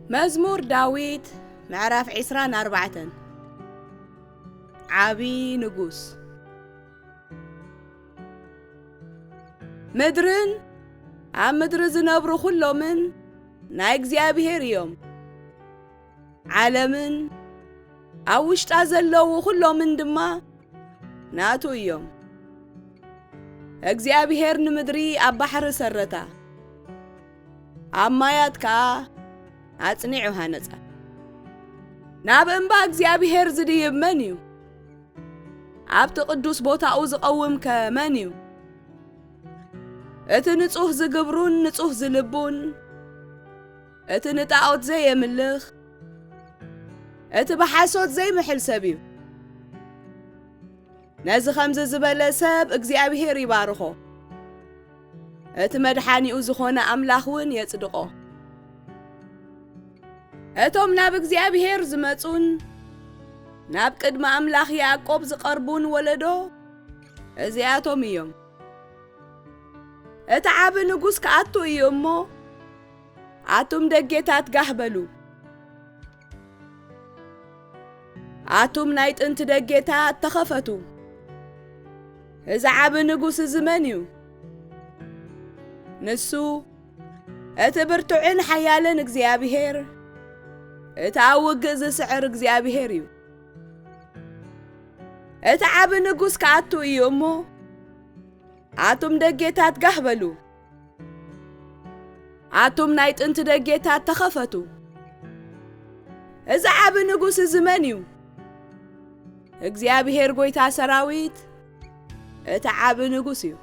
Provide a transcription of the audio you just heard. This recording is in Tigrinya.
مزمور داويت معرف 24 عابي نجوس مدرن عم مدر زنبرو كله من ناي እግዚአብሔር እዮም ዓለምን ኣብ ውሽጣ ዘለዉ ኩሎምን ድማ ናቱ እዮም እግዚአብሔር ንምድሪ ኣብ ባሕሪ ሰረታ ኣብ ማያት ከዓ ኣጽኒዑ ሃነጻ ናብ እምባ እግዚአብሔር ዝድይብ መን እዩ ኣብቲ ቅዱስ ቦታኡ ዝቐውም ከመን እዩ እቲ ንጹህ ዝግብሩን ንጹህ ዝልቡን እቲ ንጣዖት ዘየምልኽ እቲ ብሓሶት ዘይምሕል ሰብ እዩ ነዚ ከምዚ ዝበለ ሰብ እግዚአብሔር ይባርኾ እቲ መድሓኒኡ ዝኾነ ኣምላኽ እውን የጽድቆ እቶም ናብ እግዚአብሔር ዝመጹን ናብ ቅድመ ኣምላኽ ያዕቆብ ዝቐርቡን ወለዶ እዚኣቶም እዮም እቲ ዓብ ንጉስ ከኣቱ እዩ እሞ ኣቱም ደጌታት ጋህበሉ ኣቱም ናይ ጥንቲ ደጌታት ተኸፈቱ እዚ ዓብ ንጉስ ዝመን እዩ ንሱ እቲ ብርቱዕን ሓያልን እግዚአብሔር እቲ ኣብ ውግእ ዝስዕር እግዚአብሔር እዩ እቲ ዓብ ንጉስ ከኣቱ እዩ እሞ ኣቱም ደጌታት ጋህበሉ ኣቱም ናይ ጥንቲ ደጌታት ተኸፈቱ እዚ ዓብ ንጉስ ዝመን እዩ እግዚአብሔር ጎይታ ሰራዊት እቲ ዓብ ንጉስ እዩ